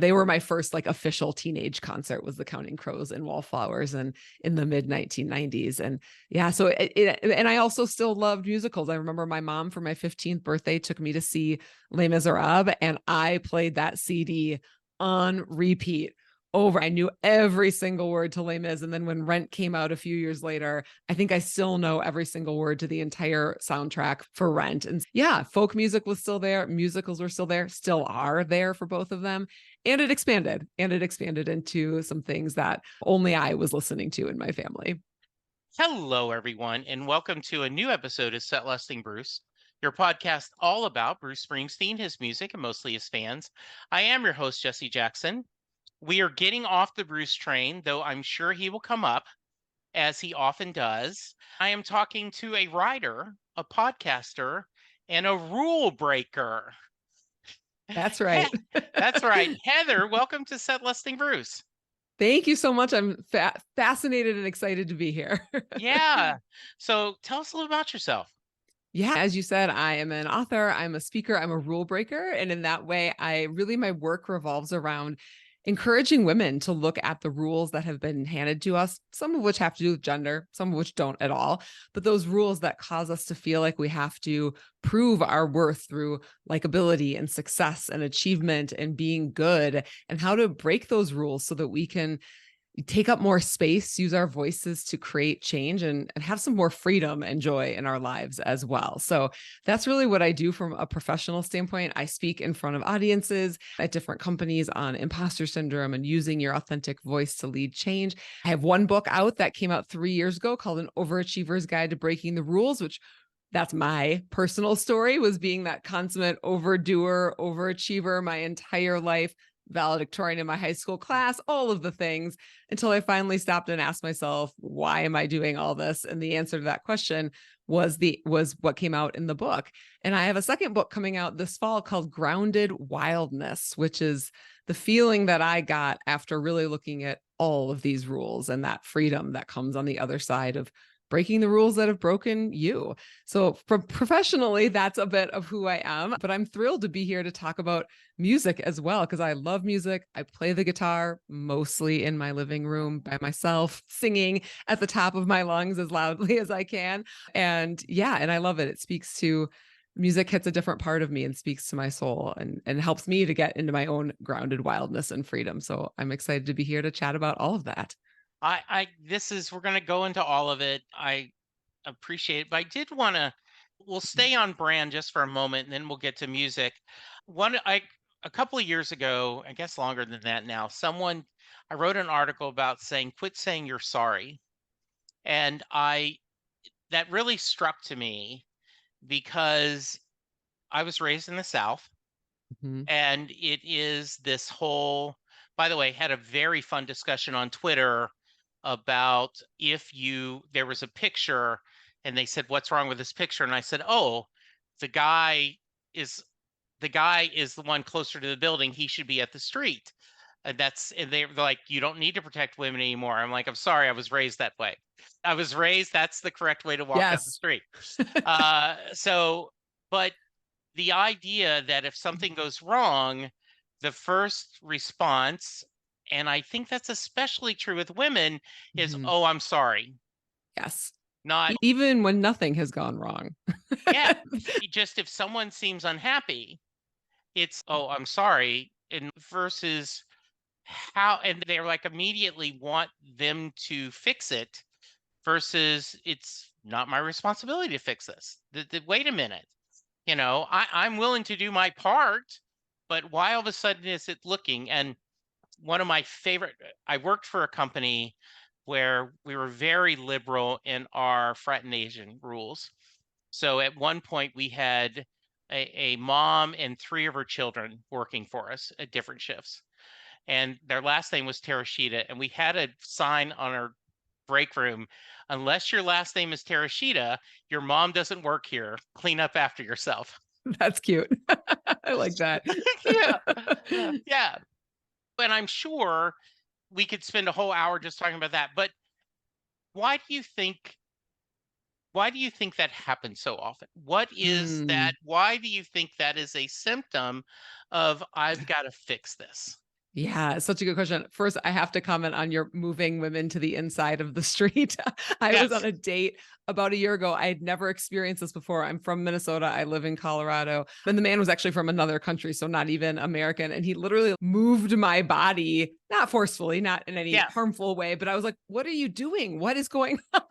They were my first like official teenage concert was the Counting Crows and Wallflowers and in the mid 1990s. And yeah, so and I also still loved musicals. I remember my mom for my 15th birthday took me to see Les Miserables, and I played that CD on repeat over. I knew every single word to Les Mis. And then when Rent came out a few years later, I think I still know every single word to the entire soundtrack for Rent. And yeah, folk music was still there. Musicals were still there, still are there for both of them. And it expanded into some things that only I was listening to in my family. Hello, everyone, and welcome to a new episode of Set Lusting Bruce, your podcast all about Bruce Springsteen, his music, and mostly his fans. I am your host, Jesse Jackson. We are getting off the Bruce train, though I'm sure he will come up, as he often does. I am talking to a writer, a podcaster, and a rule breaker. That's right. That's right. Heather, welcome to Set Lusting Bruce. Thank you so much. I'm fascinated and excited to be here. Yeah. So tell us a little about yourself. Yeah, as you said, I am an author, I'm a speaker, I'm a rule breaker. And in that way, my work revolves around encouraging women to look at the rules that have been handed to us, some of which have to do with gender, some of which don't at all. But those rules that cause us to feel like we have to prove our worth through likability and success and achievement and being good, and how to break those rules so that we can take up more space, use our voices to create change and have some more freedom and joy in our lives as well. So that's really what I do from a professional standpoint. I speak in front of audiences at different companies on imposter syndrome and using your authentic voice to lead change. I have one book out that came out 3 years ago called An Overachiever's Guide to Breaking the Rules, which that's my personal story, was being that consummate overdoer, overachiever my entire life, valedictorian in my high school class, all of the things, until I finally stopped and asked myself, why am I doing all this? And the answer to that question was what came out in the book. And I have a second book coming out this fall called Grounded Wildness, which is the feeling that I got after really looking at all of these rules and that freedom that comes on the other side of breaking the rules that have broken you. So professionally, that's a bit of who I am, but I'm thrilled to be here to talk about music as well, because I love music. I play the guitar mostly in my living room by myself, singing at the top of my lungs as loudly as I can. And yeah, and I love it. It speaks to music, hits a different part of me and speaks to my soul and helps me to get into my own grounded wildness and freedom. So I'm excited to be here to chat about all of that. We're going to go into all of it. I appreciate it, but I did want to, we'll stay on brand just for a moment and then we'll get to music. A couple of years ago, I guess longer than that now, I wrote an article about quit saying you're sorry. And that really struck to me because I was raised in the South. Mm-hmm. And it is this whole, by the way, had a very fun discussion on Twitter about there was a picture and they said, what's wrong with this picture? And I said, oh, the guy is the one closer to the building. He should be at the street. And they're like, you don't need to protect women anymore. I'm like, I'm sorry, I was raised that way. That's the correct way to walk down the Yes. street. But the idea that if something goes wrong, the first response, and I think that's especially true with women, is, Mm-hmm. oh, I'm sorry. Yes. Not, Even when nothing has gone wrong. yeah, just if someone seems unhappy, it's, oh, I'm sorry. And versus and they're like immediately want them to fix it versus it's not my responsibility to fix this. Wait a minute. I'm willing to do my part, but why all of a sudden is it looking? And one of my favorite, I worked for a company where we were very liberal in our fraternization rules. So at one point we had a mom and 3 of her children working for us at different shifts. And their last name was Terashita. And we had a sign on our break room, unless your last name is Terashita, your mom doesn't work here. Clean up after yourself. That's cute. I like that. Yeah. Yeah. And I'm sure we could spend a whole hour just talking about that. But why do you think that happens so often? What is that? Mm. Why do you think that is a symptom of I've got to fix this? Yeah, it's such a good question. First, I have to comment on your moving women to the inside of the street. I was on Yes. a date about a year ago. I had never experienced this before. I'm from Minnesota. I live in Colorado. And the man was actually from another country, so not even American. And he literally moved my body, not forcefully, not in any Yeah. harmful way, but I was like, what are you doing? What is going on?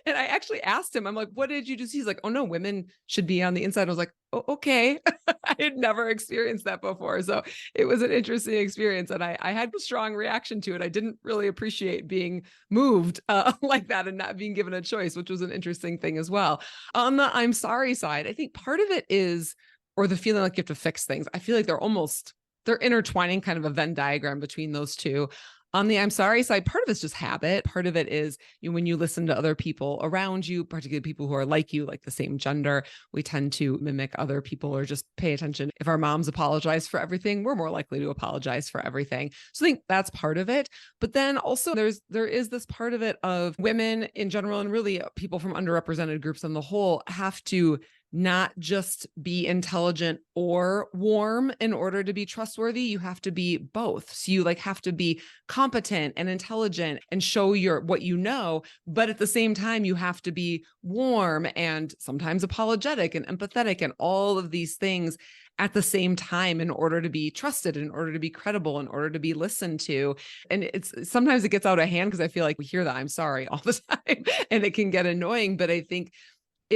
And I actually asked him, I'm like, what did you do? He's like, oh no, women should be on the inside. I was like, oh, okay. I had never experienced that before. So it was an interesting experience, and I had a strong reaction to it. I didn't really appreciate being moved like that and not being given a choice, which was an interesting thing as well. On the I'm sorry side, I think part of it is, or the feeling like you have to fix things. I feel like they're intertwining kind of a Venn diagram between those two. On the I'm sorry side, part of it's just habit. Part of it is when you listen to other people around you, particularly people who are like you, like the same gender, we tend to mimic other people or just pay attention. If our moms apologize for everything, we're more likely to apologize for everything. So I think that's part of it. But then also there is this part of it of women in general and really people from underrepresented groups on the whole have to not just be intelligent or warm in order to be trustworthy. You have to be both. So you like have to be competent and intelligent and show your what you know, but at the same time you have to be warm and sometimes apologetic and empathetic and all of these things at the same time in order to be trusted, in order to be credible, in order to be listened to. And it's sometimes it gets out of hand because I feel like we hear that I'm sorry all the time and it can get annoying, but I think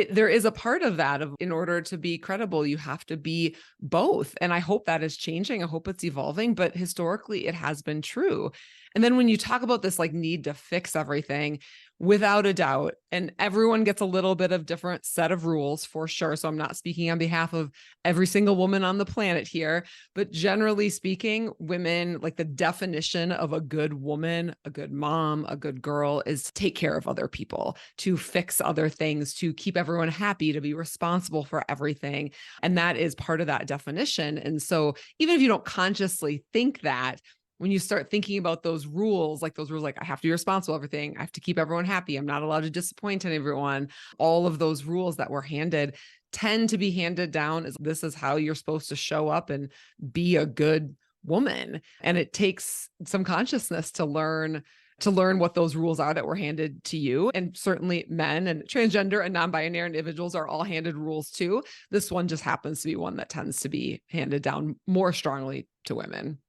there is a part of that of in order to be credible, you have to be both. And I hope that is changing. I hope it's evolving, but historically it has been true. And then when you talk about this like need to fix everything, without a doubt, and everyone gets a little bit of different set of rules for sure. So I'm not speaking on behalf of every single woman on the planet here, but generally speaking, women, like the definition of a good woman, a good mom, a good girl is to take care of other people, to fix other things, to keep everyone happy, to be responsible for everything. And that is part of that definition. And so even if you don't consciously think that, when you start thinking about those rules, like I have to be responsible for everything, I have to keep everyone happy, I'm not allowed to disappoint everyone, all of those rules that were handed tend to be handed down as this is how you're supposed to show up and be a good woman. And it takes some consciousness to learn what those rules are that were handed to you. And certainly men and transgender and non-binary individuals are all handed rules too. This one just happens to be one that tends to be handed down more strongly to women.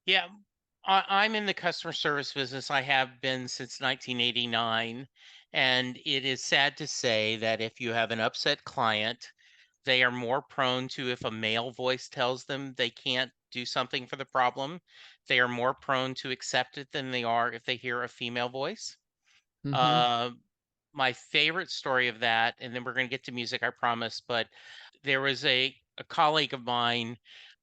Yeah. I'm in the customer service business. I have been since 1989. And it is sad to say that if you have an upset client, they are more prone to, if a male voice tells them they can't do something for the problem, they are more prone to accept it than they are if they hear a female voice. Mm-hmm. Uh, my favorite story of that, and then we're going to get to music, I promise, but there was a colleague of mine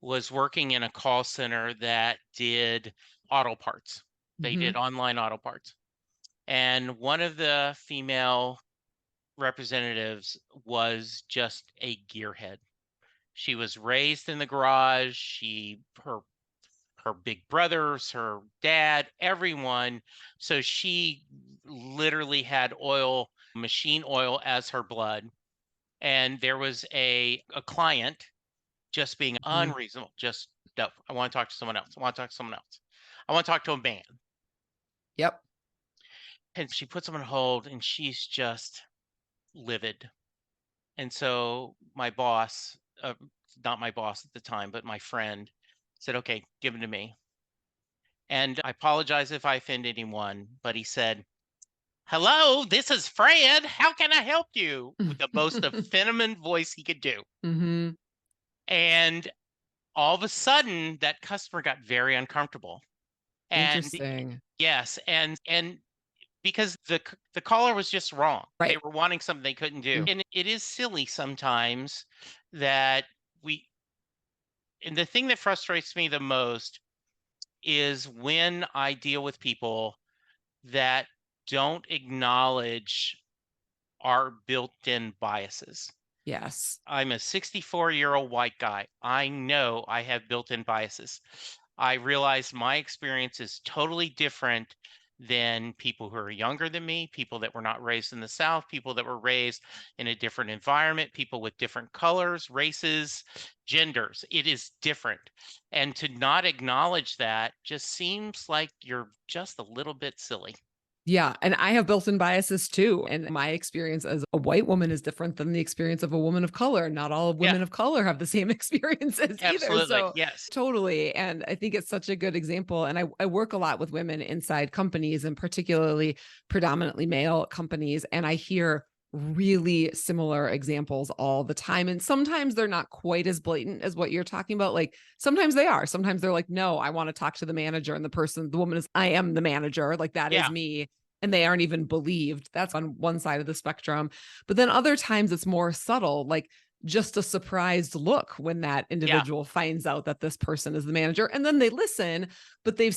was working in a call center that did auto parts. They Mm-hmm. did online auto parts. And one of the female representatives was just a gearhead. She was raised in the garage. Her big brothers, her dad, everyone. So she literally had machine oil as her blood. And there was a client just being Mm-hmm. unreasonable. Just no, I want to talk to someone else. I want to talk to someone else. I want to talk to a man. Yep. And she puts him on hold and she's just livid. And so my boss, not my boss at the time, but my friend said, okay, give him to me. And I apologize if I offend anyone, but he said, hello, this is Fred. How can I help you? With the most effeminate voice he could do. Mm-hmm. And all of a sudden, that customer got very uncomfortable. And Interesting. yes, and because the caller was just wrong. They Right. were wanting something they couldn't do. And it is silly sometimes that we and the thing that frustrates me the most is when I deal with people that don't acknowledge our built-in biases. Yes. I'm a 64-year-old white guy. I know I have built-in biases. I realize my experience is totally different than people who are younger than me, people that were not raised in the South, people that were raised in a different environment, people with different colors, races, genders. It is different. And to not acknowledge that just seems like you're just a little bit silly. Yeah, and I have built-in biases too, and my experience as a white woman is different than the experience of a woman of color. Not all Yeah, women of color have the same experiences either, absolutely. so Yes. totally, and I think it's such a good example, and I work a lot with women inside companies and particularly predominantly male companies, and I hear really similar examples all the time, and sometimes they're not quite as blatant as what you're talking about, like, sometimes they are. Sometimes they're like, "No, I wanna talk to the manager," and the woman is, "I am the manager, like, that is Yeah. me." And they aren't even believed. That's on one side of the spectrum. But then other times it's more subtle, like just a surprised look when that Yeah. individual finds out that this person is the manager. And then they listen, but they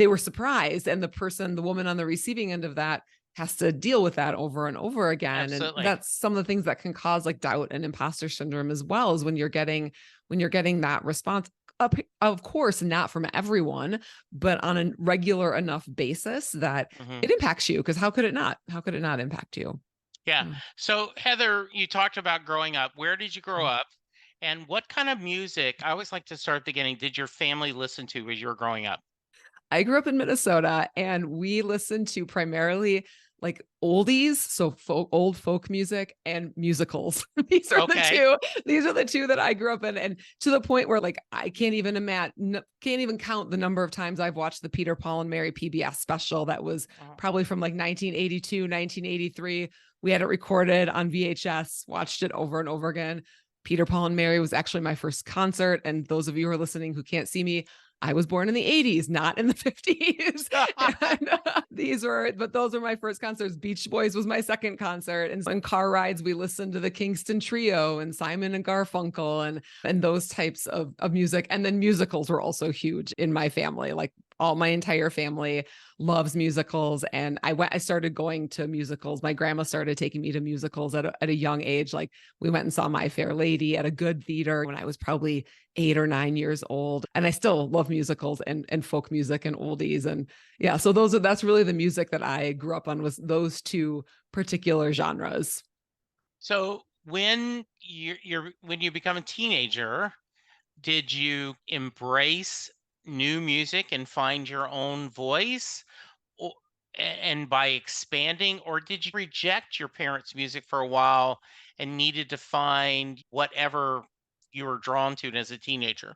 were surprised. And the woman on the receiving end of that has to deal with that over and over again. And Absolutely. that's some of the things that can cause like doubt and imposter syndrome as well, is when you're getting that response. Of course, not from everyone, but on a regular enough basis that Hmm. it impacts you, because how could it not? How could it not impact you? Yeah. Yeah. So, Heather, you talked about growing up. Where did you grow up? And what kind of music, I always like to start at the beginning, did your family listen to as you were growing up? I grew up in Minnesota and we listened to primarily like oldies, so old folk music and musicals. Okay. These are the two that I grew up in. And to the point where like I can't even count the number of times I've watched the Peter Paul and Mary PBS special that was Uh, probably from like 1982, 1983. We had it recorded on VHS, watched it over and over again. Peter Paul and Mary was actually my first concert. And those of you who are listening who can't see me, I was born in the 80s, not in the 50s. And but those were my first concerts. Beach Boys was my second concert. And in car rides, we listened to the Kingston Trio and Simon and Garfunkel and those types of music. And then musicals were also huge in my family. Like all my entire family loves musicals. And I started going to musicals. My grandma started taking me to musicals at a young age. Like we went and saw My Fair Lady at a good theater when I was probably 8 or 9 years old. And I still love musicals and folk music and oldies. And yeah, so that's really the music that I grew up on, was those two particular genres. so when when you become a teenager, did you embrace new music and find your own voice? Or, and by expanding, or did you reject your parents' music for a while and needed to find whatever you were drawn to as a teenager?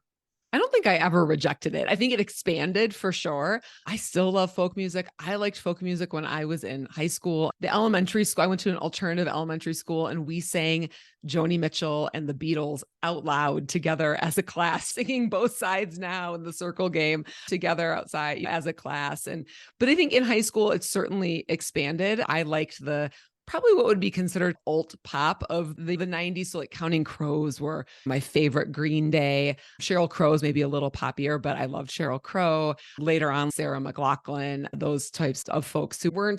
I don't think I ever rejected it. I think it expanded for sure. I still love folk music. I liked folk music when I was in high school. The elementary school, I went to an alternative elementary school and we sang Joni Mitchell and the Beatles out loud together as a class, singing Both Sides Now and the Circle Game together outside as a class. But I think in high school, it certainly expanded. I liked the probably what would be considered alt pop of the 90s. So like Counting Crows were my favorite. Green Day. Sheryl Crow's maybe a little poppier, but I loved Sheryl Crow. Later on, Sarah McLachlan, those types of folks who were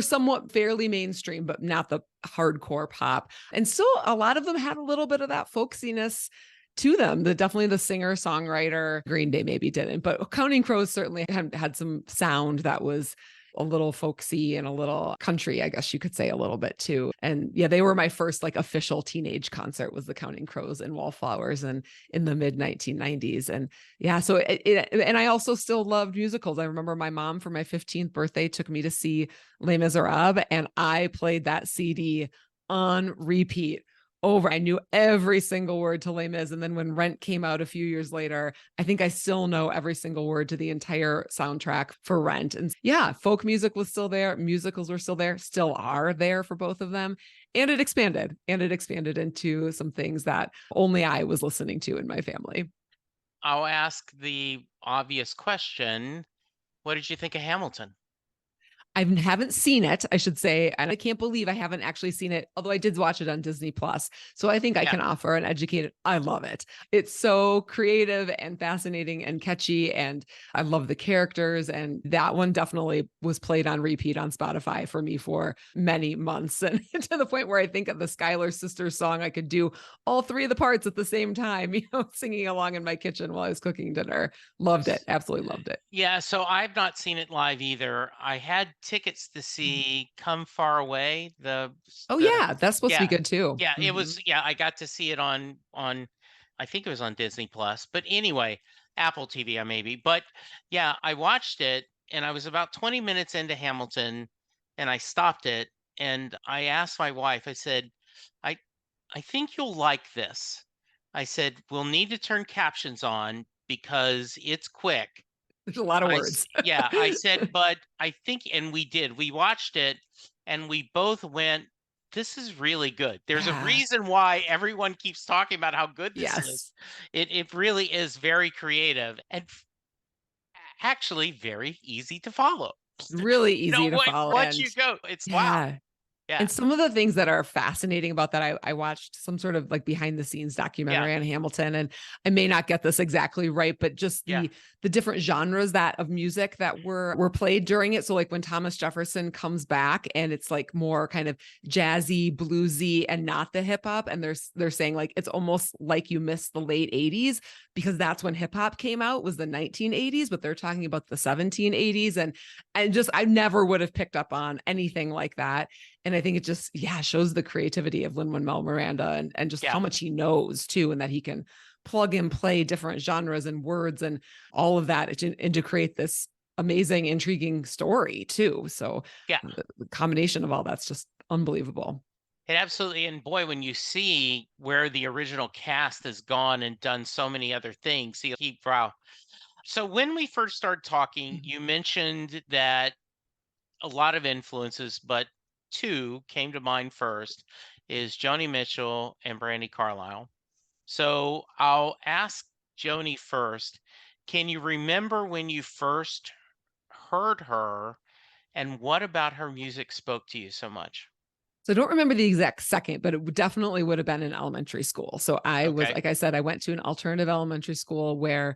somewhat fairly mainstream, but not the hardcore pop. And still a lot of them had a little bit of that folksiness to them. Definitely the singer songwriter. Green Day maybe didn't, but Counting Crows certainly had some sound that was a little folksy and a little country, I guess you could say, a little bit too. And yeah, they were my first like official teenage concert, was the Counting Crows and Wallflowers, and in the mid 1990s. And yeah, so and I also still loved musicals. I remember my mom for my 15th birthday took me to see Les Miserables, and I played that CD on repeat over. I knew every single word to Les Mis. And then when Rent came out a few years later, I think I still know every single word to the entire soundtrack for Rent. And yeah, folk music was still there. Musicals were still there, still are there for both of them. And it expanded into some things that only I was listening to in my family. I'll ask the obvious question. What did you think of Hamilton? I haven't seen it, I should say, and I can't believe I haven't actually seen it, although I did watch it on Disney Plus. So I think I Yeah. can offer an educated. I love it. It's so creative and fascinating and catchy, and I love the characters. And that one definitely was played on repeat on Spotify for me for many months, and to the point where I think of the Skylar Sisters song, I could do all three of the parts at the same time, singing along in my kitchen while I was cooking dinner. Loved it. Absolutely loved it. Yeah, so I've not seen it live either. I had tickets to see Come Far Away, Oh the yeah, that's supposed to be yeah. good too. Yeah, it Mhm. was yeah, I got to see it on I think it was on Disney Plus. But anyway, Apple TV maybe. But yeah, I watched it and I was about 20 minutes into Hamilton and I stopped it and I asked my wife, I said, I I think you'll like this. I said, we'll need to turn captions on because it's quick. There's a lot of words. Yeah, I said, but I think, and we did. We watched it, and we both went, "This is really good." There's a Yeah. reason why everyone keeps talking about how good this is. Yes. It really is very creative and actually very easy to follow. Really You know, easy to follow. once And you go, it's wow. yeah. Yeah, And some of the things that are fascinating about that, I watched some sort of like behind the scenes yeah, documentary on Hamilton, and I may not get this exactly right, but just yeah, the different genres that of music that were played during it. So like when Thomas Jefferson comes back, and it's like more kind of jazzy, bluesy, and not the hip hop, and they're saying like it's almost like you missed the late '80s because that's when hip hop came out, was the 1980s, but they're talking about the 1780s, and just I never would have picked up on anything like that. And I think it just, yeah, shows the creativity of Lin-Manuel Miranda, and just yeah. how much he knows too, and that he can plug and play different genres and words and all of that, and to create this amazing, intriguing story too. So Yeah. the combination of all that's just unbelievable. It absolutely, and boy, when you see where the original cast has gone and done so many other things, you keep wow. So when we first started talking, Mhm. you mentioned that a lot of influences, but two came to mind first is Joni Mitchell and Brandy Carlisle. So I'll ask Joni first. Can you remember when you first heard her and what about her music spoke to you so much? So I don't remember the exact second, but it definitely would have been in elementary school. So I was, Okay. like I said, I went to an alternative elementary school where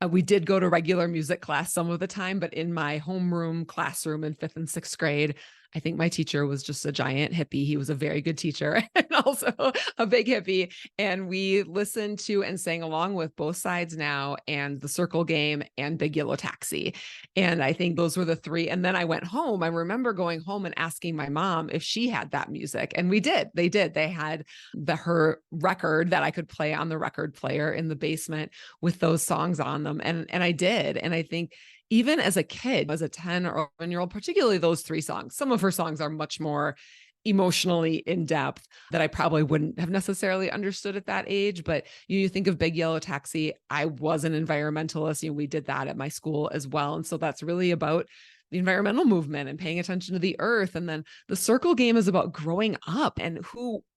we did go to regular music class some of the time, but in my homeroom classroom in fifth and sixth grade, I think my teacher was just a giant hippie. He was a very good teacher and also a big hippie. And we listened to and sang along with Both Sides Now and The Circle Game and Big Yellow Taxi. And I think those were the three. And then I went home. I remember going home and asking my mom if she had that music. And we did. They did. They had her record that I could play on the record player in the basement with those songs on them. And I did. And I think even as a kid, as a 10 or 11-year-old, particularly those three songs, some of her songs are much more emotionally in depth that I probably wouldn't have necessarily understood at that age. But you think of Big Yellow Taxi, I was an environmentalist. We did that at my school as well. And so that's really about the environmental movement and paying attention to the earth. And then the circle game is about growing up, and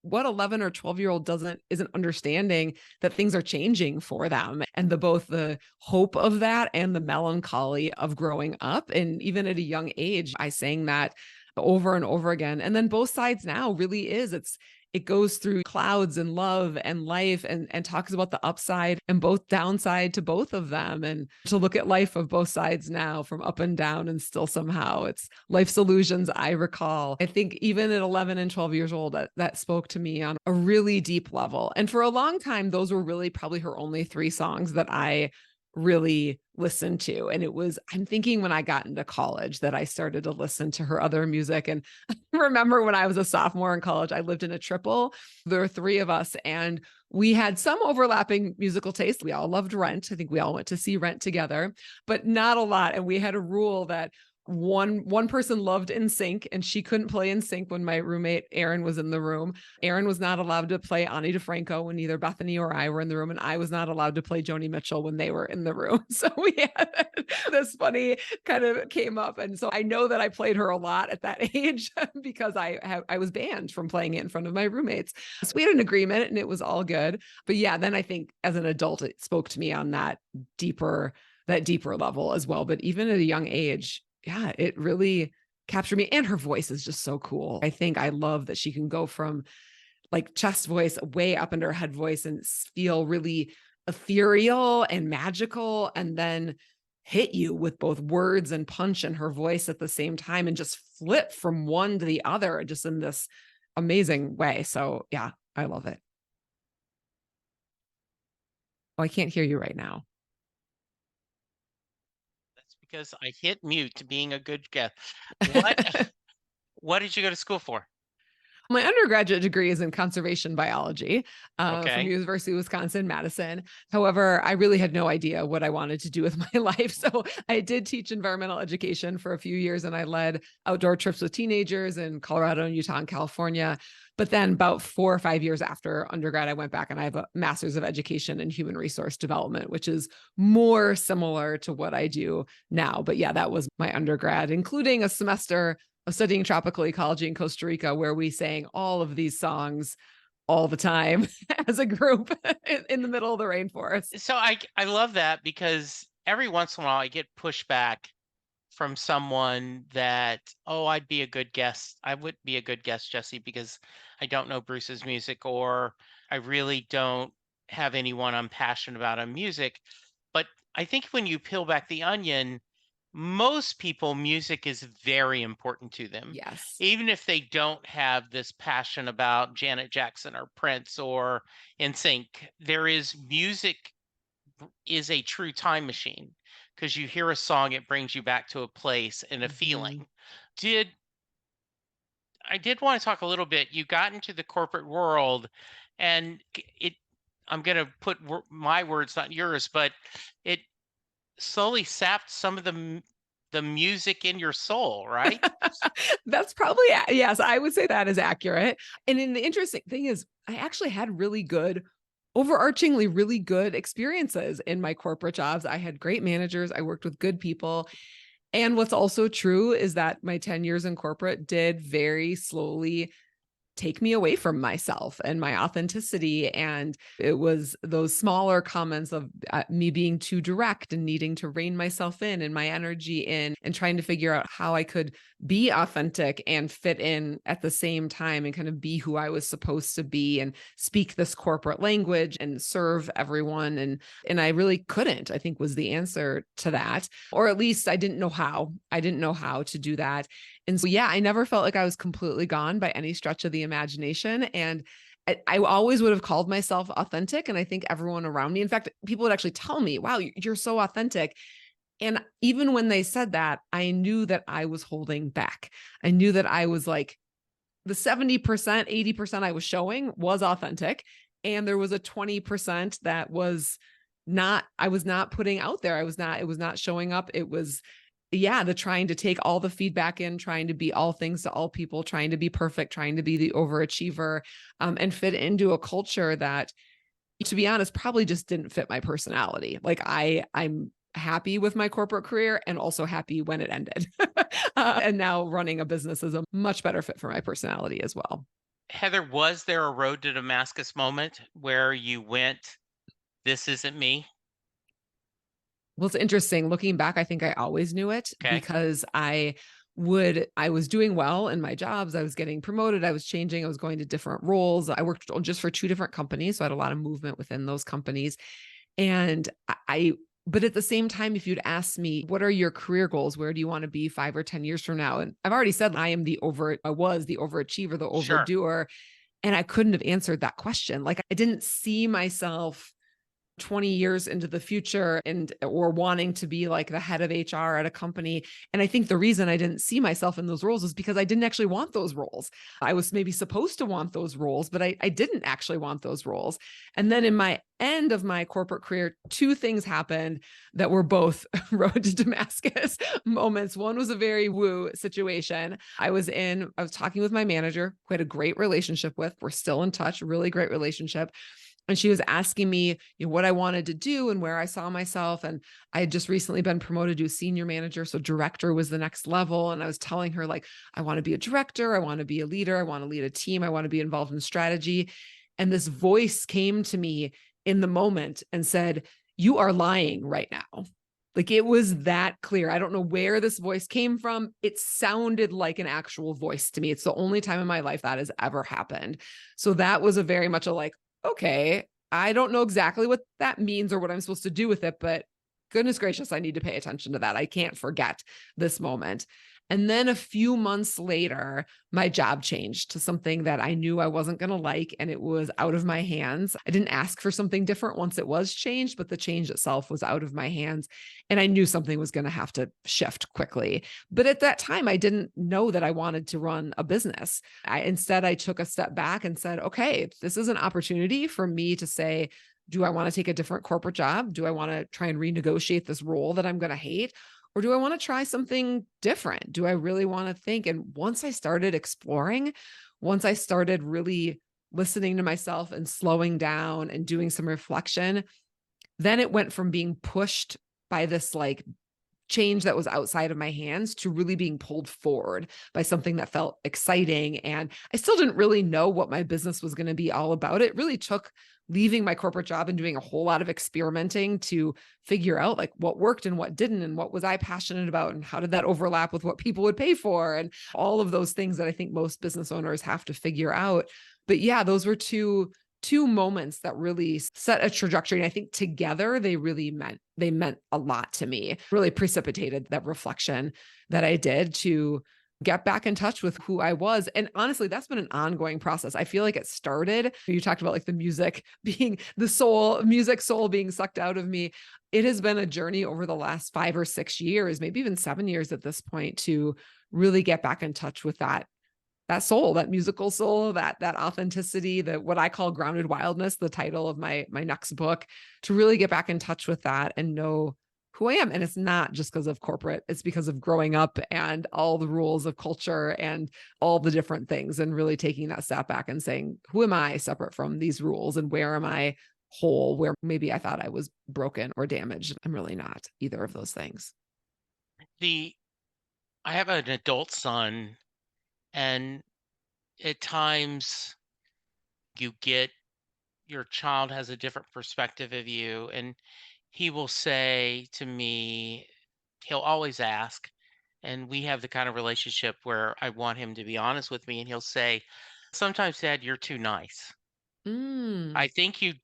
what 11 or 12-year-old isn't understanding that things are changing for them, and both the hope of that and the melancholy of growing up. And even at a young age, I sang that over and over again. And then Both Sides Now really is, it goes through clouds and love and life, and talks about the upside and both downside to both of them, and to look at life of both sides now from up and down, and still somehow it's life's illusions. I recall, I think even at 11 and 12 years old, that spoke to me on a really deep level. And for a long time, those were really probably her only three songs that I really listened to. And it was, I'm thinking when I got into college that I started to listen to her other music. And I remember when I was a sophomore in college, I lived in a triple. There were three of us, and we had some overlapping musical taste. We all loved Rent. I think we all went to see Rent together, but not a lot. And we had a rule that one person loved In Sync, and she couldn't play In Sync when my roommate Aaron was in the room. Aaron was not allowed to play Ani DeFranco when either Bethany or I were in the room, and I was not allowed to play Joni Mitchell when they were in the room. So we had this funny kind of came up, and so I know that I played her a lot at that age because I was banned from playing it in front of my roommates. So we had an agreement, and it was all good. But yeah, then I think as an adult, it spoke to me on deeper that deeper level as well. But even at a young age, yeah, it really capture me. And her voice is just so cool. I think I love that she can go from like chest voice way up into her head voice and feel really ethereal and magical, and then hit you with both words and punch in her voice at the same time, and just flip from one to the other just in this amazing way. So yeah, I love it. Oh, I can't hear you right now. That's because I hit mute being a good guest. What what did you go to school for? My undergraduate degree is in conservation biology from Okay. University of Wisconsin, Madison. However, I really had no idea what I wanted to do with my life. So I did teach environmental education for a few years, and I led outdoor trips with teenagers in Colorado and Utah and California. But then about 4 or 5 years after undergrad, I went back and I have a master's of education in human resource development, which is more similar to what I do now. But yeah, that was my undergrad, including a semester of studying tropical ecology in Costa Rica, where we sang all of these songs all the time as a group in the middle of the rainforest. So I love that because every once in a while I get pushback from someone that, oh, I'd be a good guest. I would be a good guest, Jesse, because I don't know Bruce's music, or I really don't have anyone I'm passionate about on music. But I think when you peel back the onion, most people, music is very important to them. Yes. Even if they don't have this passion about Janet Jackson or Prince or NSYNC, there is music is a true time machine because you hear a song, it brings you back to a place and a Mhm. feeling. Did I did want to talk a little bit. You got into the corporate world, and it. I'm going to put my words, not yours, but it slowly sapped some of the music in your soul, right? That's probably, yes, I would say that is accurate. And then the interesting thing is, I actually had really good, overarchingly really good experiences in my corporate jobs. I had great managers. I worked with good people. And what's also true is that my 10 years in corporate did very slowly take me away from myself and my authenticity. And it was those smaller comments of me being too direct and needing to rein myself in and my energy in, and trying to figure out how I could be authentic and fit in at the same time and kind of be who I was supposed to be and speak this corporate language and serve everyone. And I really couldn't, I think, was the answer to that. Or at least I didn't know how. I didn't know how to do that. And so, yeah, I never felt like I was completely gone by any stretch of the imagination. And I always would have called myself authentic. And I think everyone around me, in fact, people would actually tell me, wow, you're so authentic. And even when they said that, I knew that I was holding back. I knew that I was like, the 70%, 80% I was showing was authentic. And there was a 20% that was not, I was not putting out there. It was not showing up. It was, yeah, the trying to take all the feedback in, trying to be all things to all people, trying to be perfect, trying to be the overachiever, and fit into a culture that, to be honest, probably just didn't fit my personality. Like I'm happy with my corporate career and also happy when it ended. And now running a business is a much better fit for my personality as well. Heather, was there a road to Damascus moment where you went, this isn't me? Well, it's interesting. Looking back, I think I always knew it Okay. because I was doing well in my jobs. I was getting promoted. I was changing. I was going to different roles. I worked just for two different companies. So I had a lot of movement within those companies. And but at the same time, if you'd ask me, what are your career goals? Where do you want to be 5 or 10 years from now? And I've already said I was the overachiever, the Sure. overdoer. And I couldn't have answered that question. Like I didn't see myself 20 years into the future and or wanting to be like the head of HR at a company. And I think the reason I didn't see myself in those roles is because I didn't actually want those roles. I was maybe supposed to want those roles, but I didn't actually want those roles. And then in my end of my corporate career, two things happened that were both road to Damascus moments. One was a very woo situation. I was talking with my manager, who I had a great relationship with. We're still in touch, really great relationship. And she was asking me, what I wanted to do and where I saw myself. And I had just recently been promoted to a senior manager. So director was the next level. And I was telling her, like, I want to be a director. I want to be a leader. I want to lead a team. I want to be involved in strategy. And this voice came to me in the moment and said, you are lying right now. Like it was that clear. I don't know where this voice came from. It sounded like an actual voice to me. It's the only time in my life that has ever happened. So that was a very much a like, okay, I don't know exactly what that means or what I'm supposed to do with it, but goodness gracious, I need to pay attention to that. I can't forget this moment. And then a few months later, my job changed to something that I knew I wasn't going to like, and it was out of my hands. I didn't ask for something different once it was changed, but the change itself was out of my hands. And I knew something was going to have to shift quickly. But at that time, I didn't know that I wanted to run a business. Instead, I took a step back and said, okay, this is an opportunity for me to say, do I want to take a different corporate job? Do I want to try and renegotiate this role that I'm going to hate? Or do I want to try something different? Do I really want to think? And once I started exploring, once I started really listening to myself and slowing down and doing some reflection, then it went from being pushed by this like change that was outside of my hands to really being pulled forward by something that felt exciting. And I still didn't really know what my business was going to be all about. It really took leaving my corporate job and doing a whole lot of experimenting to figure out like what worked and what didn't, and what was I passionate about, and how did that overlap with what people would pay for, and all of those things that I think most business owners have to figure out. But yeah, those were two moments that really set a trajectory. And I think together they meant a lot to me, really precipitated that reflection that I did to get back in touch with who I was. And honestly, that's been an ongoing process. I feel like it started, you talked about like the music being the soul being sucked out of me. It has been a journey over the last 5 or 6 years, maybe even 7 years at this point, to really get back in touch with that soul, that musical soul, that authenticity, that what I call grounded wildness, the title of my next book, to really get back in touch with that and know who I am. And it's not just because of corporate, it's because of growing up and all the rules of culture and all the different things, and really taking that step back and saying, who am I separate from these rules, and where am I whole, where maybe I thought I was broken or damaged. I'm really not either of those things. The I have an adult son, and at times you get your child has a different perspective of you, and he will say to me, he'll always ask, and we have the kind of relationship where I want him to be honest with me, and he'll say, sometimes dad, you're too nice. Mm. I think you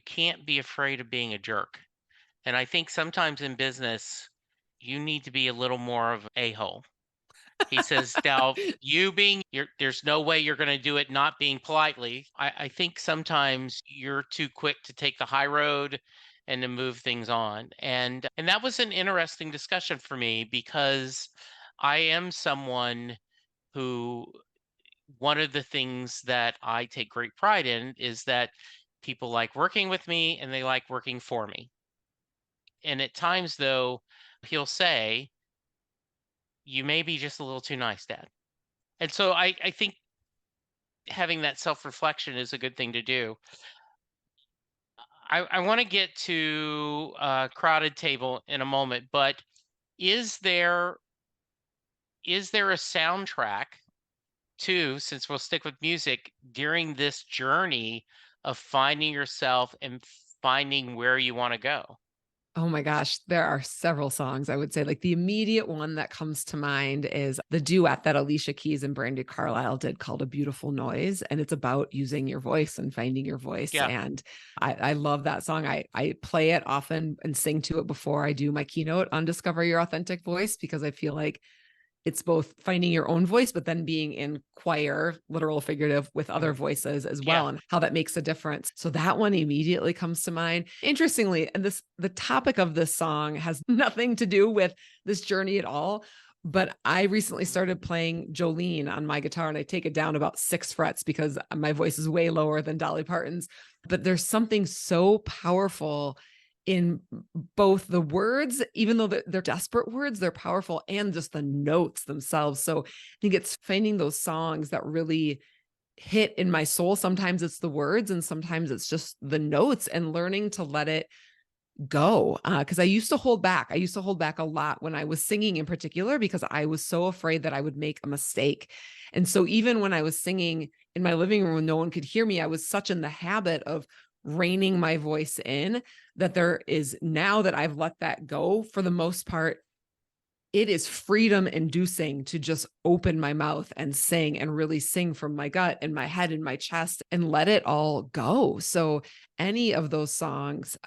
can't be afraid of being a jerk. And I think sometimes in business you need to be a little more of a-hole. He says, now there's no way you're going to do it not being politely. I think sometimes you're too quick to take the high road and to move things on. And that was an interesting discussion for me, because I am someone who, one of the things that I take great pride in is that people like working with me and they like working for me. And at times though, he'll say, you may be just a little too nice, dad. And so I think having that self-reflection is a good thing to do. I want to get to crowded table in a moment, but is there a soundtrack too, since we'll stick with music, during this journey of finding yourself and finding where you want to go? Oh my gosh, there are several songs. I would say like the immediate one that comes to mind is the duet that Alicia Keys and Brandi Carlile did called A Beautiful Noise. And it's about using your voice and finding your voice. Yeah. And I love that song. I play it often and sing to it before I do my keynote on Discover Your Authentic Voice, because I feel like it's both finding your own voice, but then being in choir, literal, figurative, with other Mhm. voices as Yeah. well, and how that makes a difference. So that one immediately comes to mind. Interestingly, and the topic of this song has nothing to do with this journey at all. But I recently started playing Jolene on my guitar, and I take it down about 6 frets because my voice is way lower than Dolly Parton's. But there's something so powerful in both the words, even though they're desperate words, they're powerful, and just the notes themselves. So I think it's finding those songs that really hit in my soul. Sometimes it's the words, and sometimes it's just the notes, and learning to let it go. Because I used to hold back. I used to hold back a lot when I was singing in particular, because I was so afraid that I would make a mistake. And so even when I was singing in my living room when no one could hear me, I was such in the habit of reining my voice in, that there is, now that I've let that go, for the most part, it is freedom inducing to just open my mouth and sing, and really sing from my gut and my head and my chest and let it all go. So any of those songs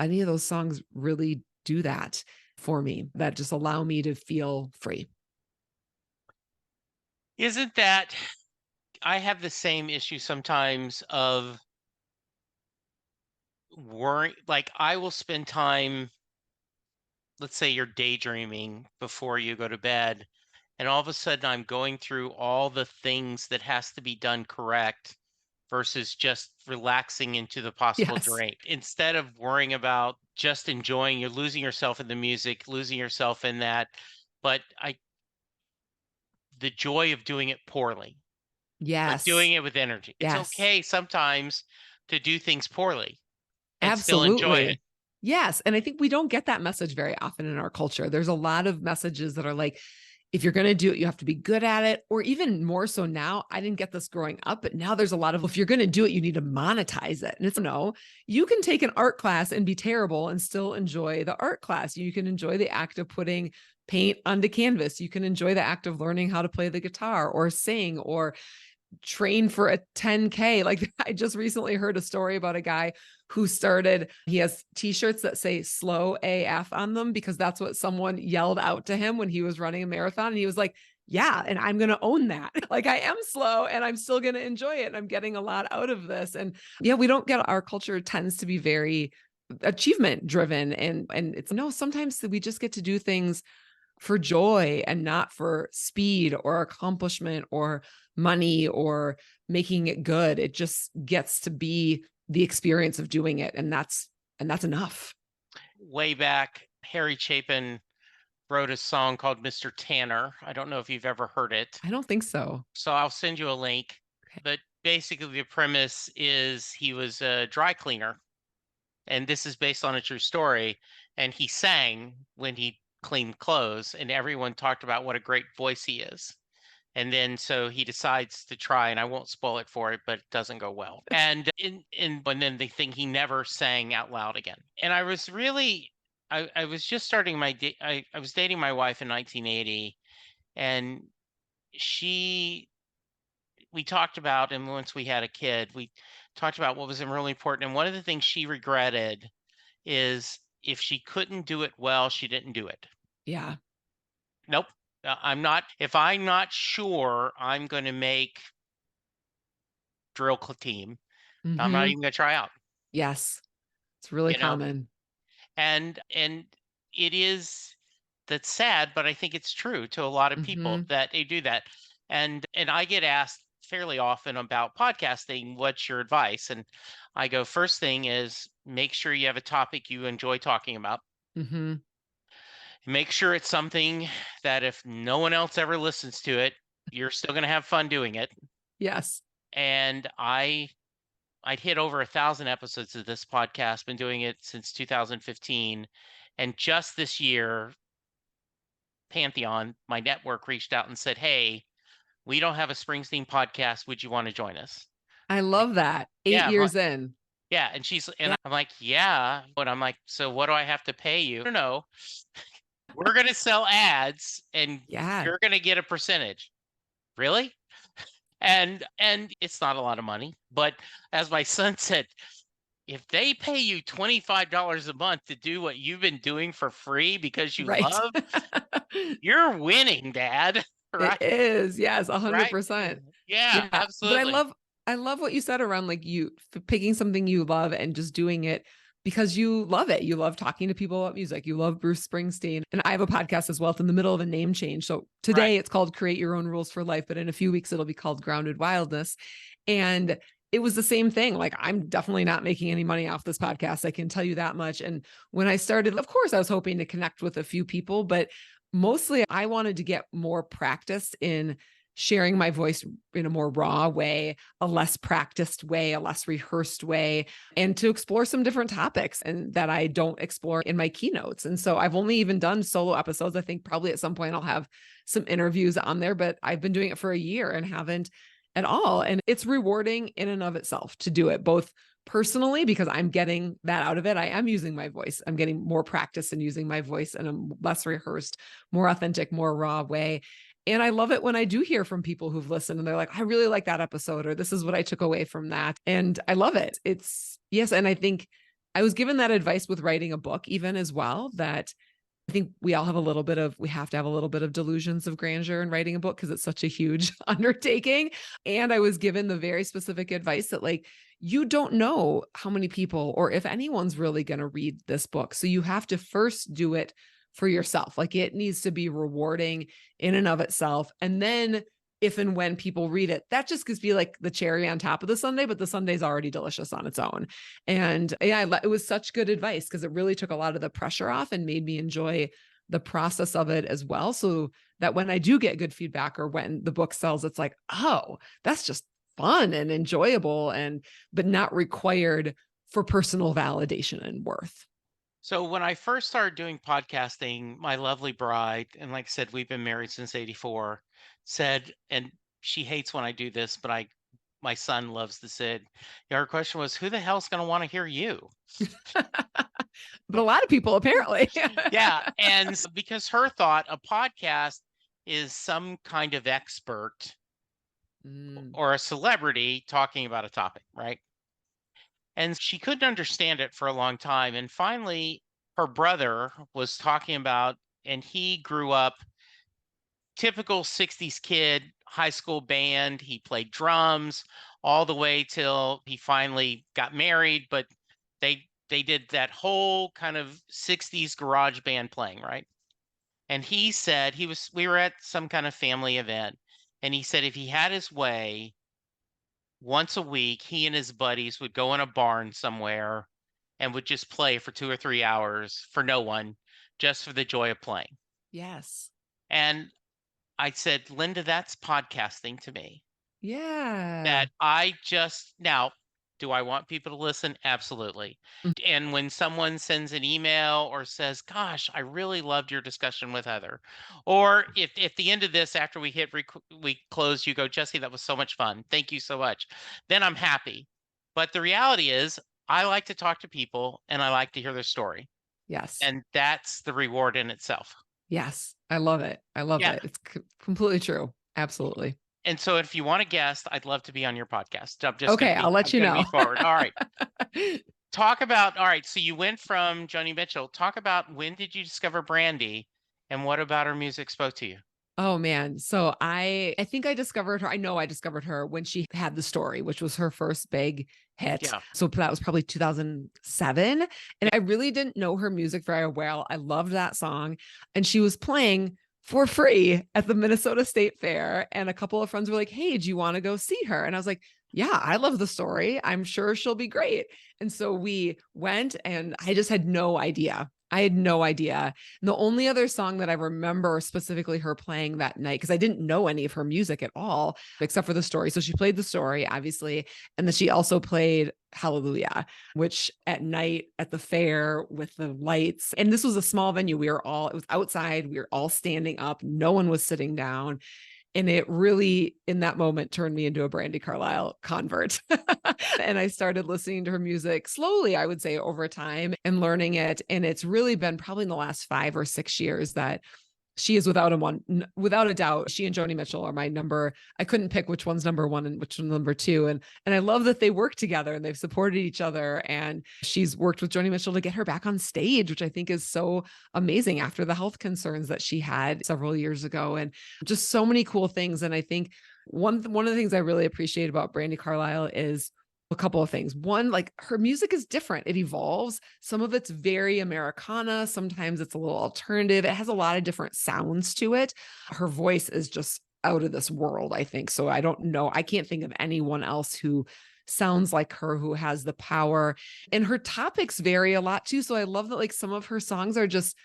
really do that for me, that just allow me to feel free. Isn't that I have the same issue sometimes of worry, like I will spend time, let's say you're daydreaming before you go to bed, and all of a sudden I'm going through all the things that has to be done correct versus just relaxing into the possible Yes. drain. Instead of worrying about just enjoying, you're losing yourself in the music, losing yourself in that. But the joy of doing it poorly, but Yes. doing it with energy. It's Yes. okay sometimes to do things poorly and still enjoy it. Absolutely. Yes. And I think we don't get that message very often in our culture. There's a lot of messages that are like, if you're going to do it, you have to be good at it. Or even more so now, I didn't get this growing up, but now there's a lot of, if you're going to do it, you need to monetize it. And it's no, you can take an art class and be terrible and still enjoy the art class. You can enjoy the act of putting paint onto canvas. You can enjoy the act of learning how to play the guitar or sing or train for a 10K. Like, I just recently heard a story about a guy who he has t-shirts that say slow AF on them because that's what someone yelled out to him when he was running a marathon. And he was like, yeah, and I'm going to own that. Like, I am slow and I'm still going to enjoy it. And I'm getting a lot out of this. And yeah, our culture tends to be very achievement driven. And it's no, sometimes we just get to do things for joy and not for speed or accomplishment or money or making it good. It just gets to be the experience of doing it. And that's enough. Way back, Harry Chapin wrote a song called Mr. Tanner. I don't know if you've ever heard it. I don't think so. So I'll send you a link. Okay. But basically, the premise is he was a dry cleaner, and this is based on a true story. And he sang when he cleaned clothes, and everyone talked about what a great voice he is. And then so he decides to try, and I won't spoil it for it, but it doesn't go well. And then they think he never sang out loud again. And I was really, I was just starting I was dating my wife in 1980, and she we talked about, and once we had a kid, we talked about what was really important. And one of the things she regretted is if she couldn't do it well, she didn't do it. Yeah. Nope. If I'm not sure I'm going to make team, I'm not Mm-hmm. even going to try out, Yes. It's really you know? common. And it is, that's sad, but I think it's true to a lot of people Mm-hmm. that they do that. And I get asked fairly often about podcasting, what's your advice? And I go, first thing is make sure you have a topic you enjoy talking about. Mm-hmm. Make sure it's something that if no one else ever listens to it, you're still going to have fun doing it. Yes. And I'd hit over 1,000 episodes of this podcast, been doing it since 2015. And just this year, Pantheon, my network, reached out and said, hey, we don't have a Springsteen podcast. Would you want to join us? I love that. Eight Yeah, years in. yeah. And Yeah. I'm like, yeah. But I'm like, so what do I have to pay you? No, we're going to sell ads and Yeah. you're going to get a percentage. Really? And it's not a lot of money, but as my son said, if they pay you $25 a month to do what you've been doing for free because you Right. love, you're winning, Dad. It Right? is. Yes, Right? 100%. Yeah, Yeah. But I absolutely. love I love what you said around like picking something you love and just doing it because you love it. You love talking to people about music. You love Bruce Springsteen. And I have a podcast as well. It's in the middle of a name change. So Right. today it's called Create Your Own Rules for Life, but in a few weeks it'll be called Grounded Wildness. And it was the same thing. Like, I'm definitely not making any money off this podcast. I can tell you that much. And when I started, of course, I was hoping to connect with a few people, but mostly I wanted to get more practice in sharing my voice in a more raw way, a less practiced way, a less rehearsed way, and to explore some different topics and that I don't explore in my keynotes. And so I've only even done solo episodes. I think probably at some point I'll have some interviews on there, but I've been doing it for a year and haven't at all. And it's rewarding in and of itself to do it, both personally, because I'm getting that out of it. I am using my voice. I'm getting more practice in using my voice in a less rehearsed, more authentic, more raw way. And I love it when I do hear from people who've listened and they're like, I really like that episode, or this is what I took away from that. And I love it. It's yes. And I think I was given that advice with writing a book, even as well, that I think we all have we have to have a little bit of delusions of grandeur in writing a book because it's such a huge undertaking. And I was given the very specific advice that, like, you don't know how many people or if anyone's really going to read this book. So you have to first do it for yourself. Like, it needs to be rewarding in and of itself. And then if and when people read it, that just could be like the cherry on top of the sundae, but the sundae's already delicious on its own. And yeah, it was such good advice because it really took a lot of the pressure off and made me enjoy the process of it as well. So that when I do get good feedback or when the book sells, it's like, oh, that's just fun and enjoyable but not required for personal validation and worth. So when I first started doing podcasting, my lovely bride, and like I said, we've been married since '84, said, and she hates when I do this, but my son loves to say it. Her question was, "Who the hell's going to want to hear you?" But a lot of people apparently. Yeah, and because her thought, a podcast is some kind of expert or a celebrity talking about a topic, right? And she couldn't understand it for a long time. And finally, her brother was talking about, and he grew up typical 60s kid, high school band. He played drums all the way till he finally got married. But they did that whole kind of 60s garage band playing, right? And he said we were at some kind of family event, and he said if he had his way, once a week, he and his buddies would go in a barn somewhere and would just play for 2 or 3 hours for no one, just for the joy of playing. Yes. And I said, "Linda, that's podcasting to me." Yeah. That I just now, do I want people to listen? Absolutely. Mm. And when someone sends an email or says, "Gosh, I really loved your discussion with Heather," or if at the end of this, after we close, you go, "Jesse, that was so much fun. Thank you so much," then I'm happy. But the reality is, I like to talk to people and I like to hear their story, Yes. and that's the reward in itself. Yes. I love it. I love Yeah. it. It's completely true. Absolutely. And so if you want a guest, I'd love to be on your podcast. Okay. I'll let I'm you gonna be know. forward. All right. Talk about all right, so you went from Joni Mitchell. Talk about when did you discover Brandy and what about her music spoke to you? Oh man. So I think I discovered her. I know I discovered her when she had The Story, which was her first big hit. Yeah. So that was probably 2007. And Yeah. I really didn't know her music very well. I loved that song. And she was playing for free at the Minnesota State Fair. And a couple of friends were like, hey, do you want to go see her? And I was like, yeah, I love The Story. I'm sure she'll be great. And so we went and I just had no idea. I had no idea. And the only other song that I remember specifically her playing that night, because I didn't know any of her music at all, except for The Story. So she played The Story, obviously. And then she also played Hallelujah, which at night at the fair with the lights. And this was a small venue. It was outside. We were all standing up. No one was sitting down. And it really, in that moment, turned me into a Brandi Carlile convert. And I started listening to her music slowly, I would say, over time and learning it. And it's really been probably in the last 5 or 6 years that she is without a doubt. She and Joni Mitchell are my number. I couldn't pick which one's number one and which one's number two. And I love that they work together and they've supported each other. And she's worked with Joni Mitchell to get her back on stage, which I think is so amazing after the health concerns that she had several years ago. And just so many cool things. And I think one of the things I really appreciate about Brandi Carlile is a couple of things. One, like her music is different. It evolves. Some of it's very Americana. Sometimes it's a little alternative. It has a lot of different sounds to it. Her voice is just out of this world, I think. So I don't know. I can't think of anyone else who sounds like her, who has the power. And her topics vary a lot too. So I love that like some of her songs are just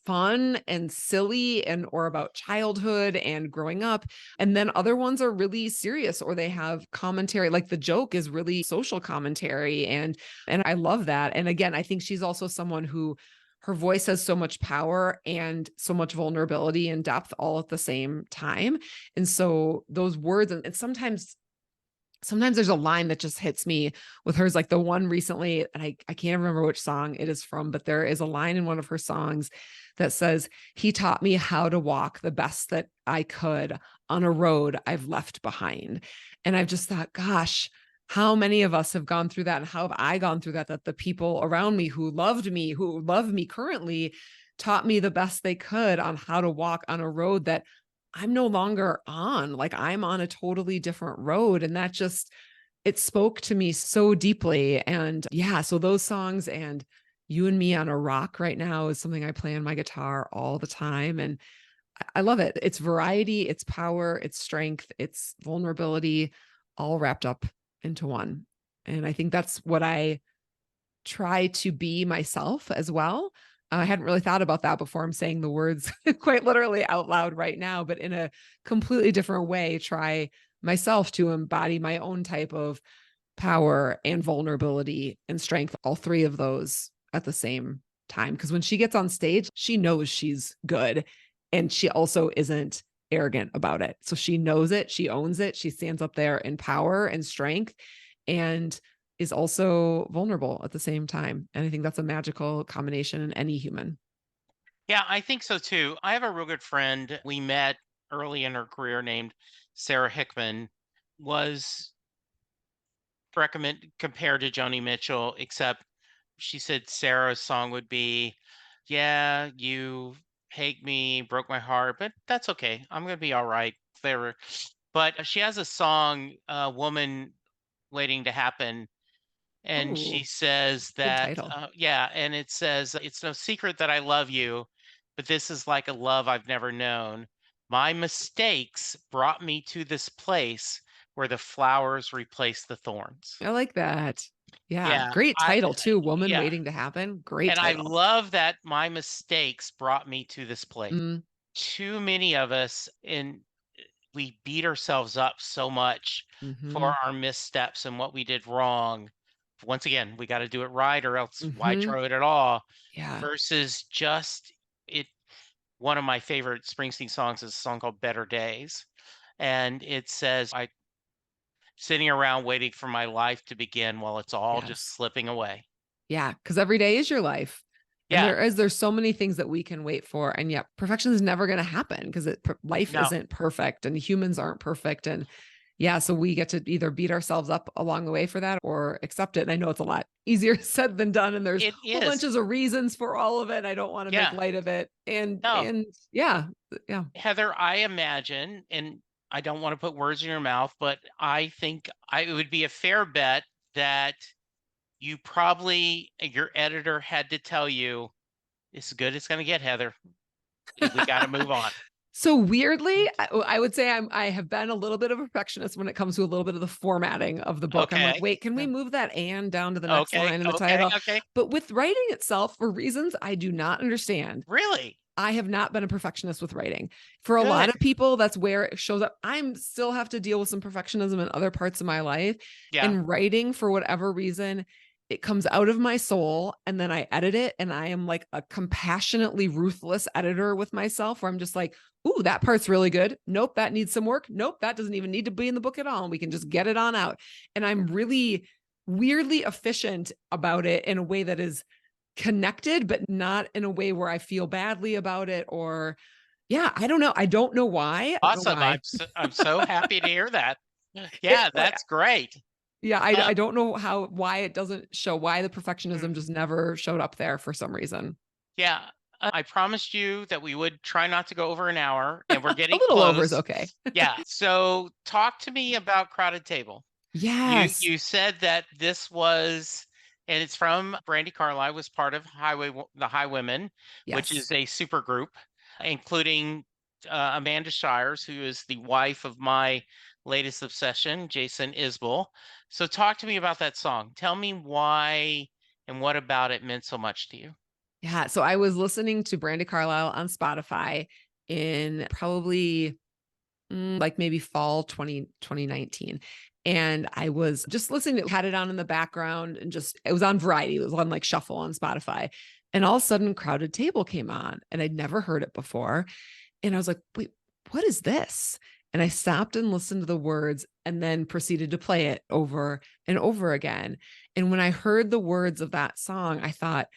fun and silly or about childhood and growing up. And then other ones are really serious or they have commentary, like the joke is really social commentary. And I love that. And again, I think she's also someone who her voice has so much power and so much vulnerability and depth all at the same time. And so those words, and sometimes sometimes there's a line that just hits me with hers, like the one recently, and I can't remember which song it is from, but there is a line in one of her songs that says, "He taught me how to walk the best that I could on a road I've left behind." And I've just thought, gosh, how many of us have gone through that? And how have I gone through that? That the people around me who loved me, who love me currently, taught me the best they could on how to walk on a road that I'm no longer on. Like I'm on a totally different road. And that just, it spoke to me so deeply. And yeah, so those songs and You and Me on a Rock right now is something I play on my guitar all the time. And I love it. It's variety, it's power, it's strength, it's vulnerability, all wrapped up into one. And I think that's what I try to be myself as well. I hadn't really thought about that before. I'm saying the words quite literally out loud right now, but in a completely different way, try myself to embody my own type of power and vulnerability and strength, all three of those at the same time. Because when she gets on stage, she knows she's good. And she also isn't arrogant about it. So she knows it, she owns it, she stands up there in power and strength. And is also vulnerable at the same time. And I think that's a magical combination in any human. Yeah, I think so too. I have a real good friend. We met early in her career named Sarah Hickman, was recommend compared to Joni Mitchell, except she said Sarah's song would be, "Yeah, you hate me, broke my heart, but that's okay. I'm gonna be all right." There, but she has a song, "Woman Waiting to Happen," and she Oh, says good that, title. yeah, and it says, "It's no secret that I love you, but this is like a love I've never known. My mistakes brought me to this place where the flowers replace the thorns." I like that. Yeah. Yeah, Great title too. Woman yeah, Waiting to Happen. Great and I title. love that my mistakes brought me to this place. Mm, Too many of us we beat ourselves up so much hmm for our missteps and what we did wrong. Once again, we got to do it right or else why hmm try it at all Yeah. versus just it. One of my favorite Springsteen songs is a song called Better Days. And it says, I sitting around waiting for my life to begin while it's all just Yes. slipping away. Yeah. Cause every day is your life. And Yeah. there's so many things that we can wait for. And yet perfection is never going to happen because life No, isn't perfect and humans aren't perfect. And yeah, so we get to either beat ourselves up along the way for that or accept it. And I know it's a lot easier said than done. And there's it whole is. bunches of reasons for all of it. I don't want to make Yeah. light of it. No, And yeah, yeah, Heather, I imagine, and I don't want to put words in your mouth, but I think it would be a fair bet that you probably, your editor had to tell you, "It's as good as it's going to get, Heather. We got to move on." So weirdly, I would say I have been a little bit of a perfectionist when it comes to a little bit of the formatting of the book. I'm like, Okay. wait, can we Yeah. move that and down to the next Okay. line in the Okay. title? Okay. But with writing itself, for reasons I do not understand, Really? I have not been a perfectionist with writing. For a lot Good. of people, that's where it shows up. I'm still have to deal with some perfectionism in other parts of my life. Yeah. In writing, for whatever reason, it comes out of my soul and then I edit it. And I am like a compassionately ruthless editor with myself where I'm just like, ooh, that part's really good. Nope, that needs some work. Nope, that doesn't even need to be in the book at all. And we can just get it on out. And I'm really weirdly efficient about it in a way that is connected, but not in a way where I feel badly about it or yeah, I don't know. I don't know why. I don't know Awesome. why. I'm so happy to hear that. It Yeah, like that's great. yeah, Uh, I don't know why it doesn't show why the perfectionism mm, just never showed up there for some reason. yeah. I promised you that we would try not to go over an hour, and we're A getting little over is close. okay. Yeah. So talk to me about Crowded Table. Yes. You said that this was, and it's from Brandy Carlisle, was part of the Highwomen, which Yes. is a super group, including Amanda Shires, who is the wife of my latest obsession, Jason Isbell. So talk to me about that song. Tell me why and what about it meant so much to you. Yeah. So I was listening to Brandy Carlisle on Spotify in probably like maybe fall 2019. And I was just listening to had it on in the background and just it was on variety. It was on like shuffle on Spotify. And all of a sudden Crowded Table came on and I'd never heard it before. And I was like, wait, what is this? And I stopped and listened to the words and then proceeded to play it over and over again. And when I heard the words of that song, I thought,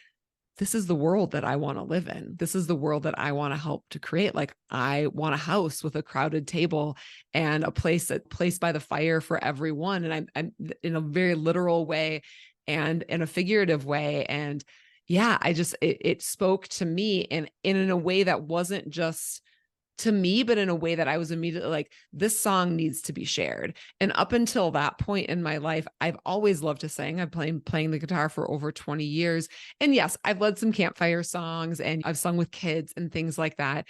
this is the world that I want to live in. This is the world that I want to help to create. Like, I want a house with a crowded table and a place by the fire for everyone. And I'm in a very literal way and in a figurative way. And yeah, it spoke to me and in a way that wasn't just to me, but in a way that I was immediately like, this song needs to be shared. And up until that point in my life, I've always loved to sing. I've playing the guitar for over 20 years. And yes, I've led some campfire songs and I've sung with kids and things like that.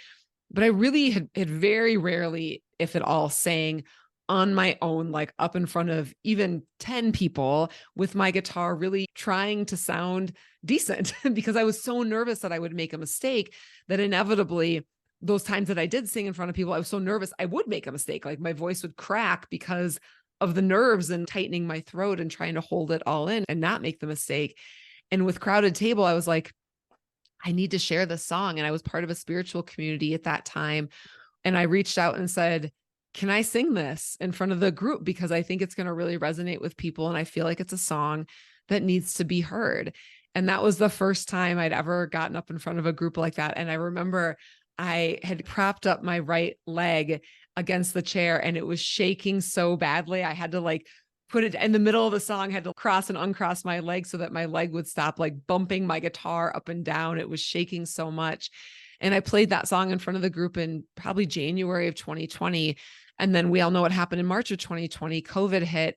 But I really had very rarely, if at all, sang on my own, like up in front of even 10 people with my guitar, really trying to sound decent because I was so nervous that I would make a mistake that inevitably those times that I did sing in front of people, I was so nervous I would make a mistake. Like my voice would crack because of the nerves and tightening my throat and trying to hold it all in and not make the mistake. And with Crowded Table, I was like, I need to share this song. And I was part of a spiritual community at that time. And I reached out and said, can I sing this in front of the group? Because I think it's going to really resonate with people. And I feel like it's a song that needs to be heard. And that was the first time I'd ever gotten up in front of a group like that. And I remember I had propped up my right leg against the chair and it was shaking so badly. I had to like put it in the middle of the song, had to cross and uncross my leg so that my leg would stop like bumping my guitar up and down. It was shaking so much. And I played that song in front of the group in probably January of 2020. And then we all know what happened in March of 2020, COVID hit.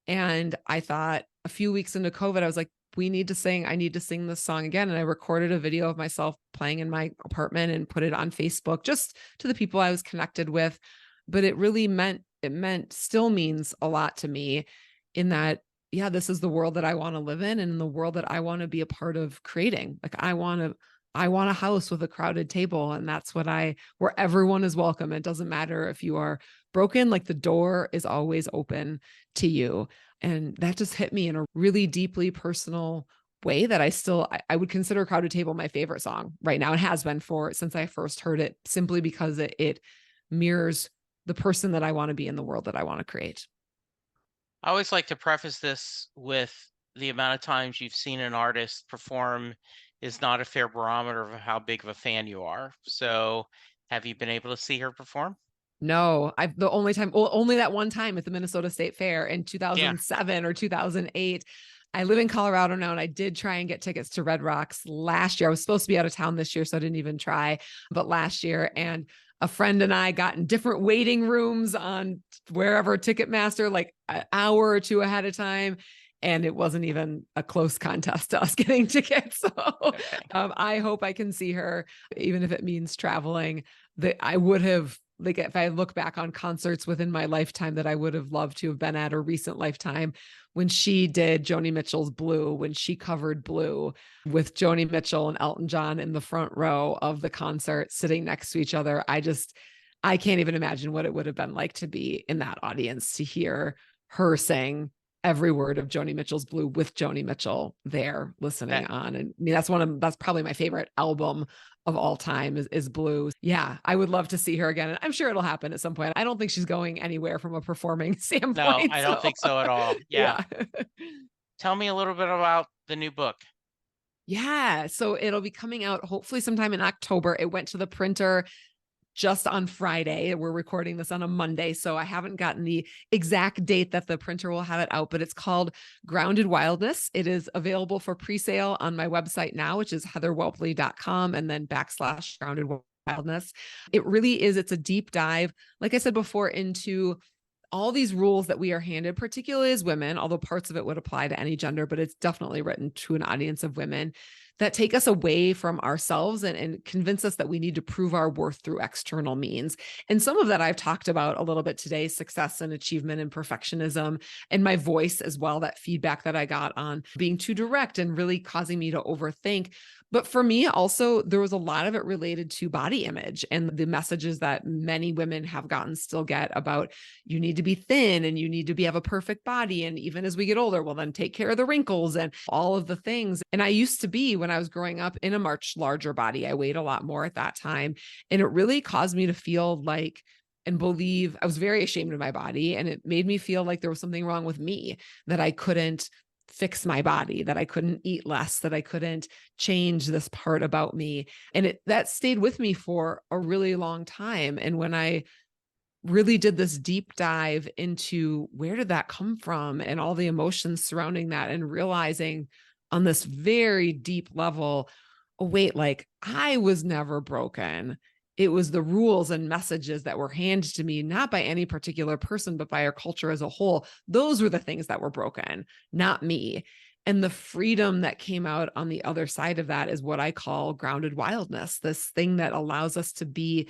And I thought a few weeks into COVID, I was like, I need to sing this song again. And I recorded a video of myself playing in my apartment and put it on Facebook just to the people I was connected with. But it still means a lot to me in that, yeah, this is the world that I want to live in and the world that I want to be a part of creating. Like I want a house with a crowded table. And that's where everyone is welcome. It doesn't matter if you are broken, like the door is always open to you. And that just hit me in a really deeply personal way that I would consider Crowded Table my favorite song right now. It has been since I first heard it, simply because it mirrors the person that I want to be in the world that I want to create. I always like to preface this with the amount of times you've seen an artist perform is not a fair barometer of how big of a fan you are. So, have you been able to see her perform? No, only that one time at the Minnesota State Fair in Yeah. 2007 or 2008. I live in Colorado now, and I did try and get tickets to Red Rocks last year. I was supposed to be out of town this year, so I didn't even try, but last year. And a friend and I got in different waiting rooms on wherever Ticketmaster, like an hour or two ahead of time. And it wasn't even a close contest to us getting tickets. So Okay. I hope I can see her, even if it means traveling. That I would have, like, if I look back on concerts within my lifetime that I would have loved to have been at, or recent lifetime, when she did Joni Mitchell's Blue, when she covered Blue with Joni Mitchell and Elton John in the front row of the concert, sitting next to each other. I can't even imagine what it would have been like to be in that audience, to hear her sing every word of Joni Mitchell's Blue with Joni Mitchell there listening That on. And I mean, that's probably my favorite album of all time is Blue. Yeah, I would love to see her again. And I'm sure it'll happen at some point. I don't think she's going anywhere from a performing No, standpoint. I don't So think so at all. Yeah. yeah. Tell me a little bit about the new book. Yeah. So it'll be coming out hopefully sometime in October. It went to the printer just on Friday. We're recording this on a Monday, so I haven't gotten the exact date that the printer will have it out, but it's called Grounded Wildness. It is available for pre-sale on my website now, which is heatherwhelpley.com, and then / Grounded Wildness. It really is. It's a deep dive, like I said before, into all these rules that we are handed, particularly as women, although parts of it would apply to any gender, but it's definitely written to an audience of women, that take us away from ourselves and convince us that we need to prove our worth through external means. And some of that I've talked about a little bit today: success and achievement and perfectionism, and my voice as well, that feedback that I got on being too direct and really causing me to overthink. But for me also, there was a lot of it related to body image and the messages that many women have gotten, still get, about you need to be thin and you need to have a perfect body. And even as we get older, well, then take care of the wrinkles and all of the things. And I used to be, when I was growing up, in a much larger body. I weighed a lot more at that time. And it really caused me to feel like and believe I was very ashamed of my body. And it made me feel like there was something wrong with me, that I couldn't fix my body, that I couldn't eat less, that I couldn't change this part about me. And that stayed with me for a really long time. And when I really did this deep dive into where did that come from and all the emotions surrounding that, and realizing on this very deep level, oh wait, like I was never broken. It was the rules and messages that were handed to me, not by any particular person, but by our culture as a whole. Those were the things that were broken, not me. And the freedom that came out on the other side of that is what I call grounded wildness, this thing that allows us to be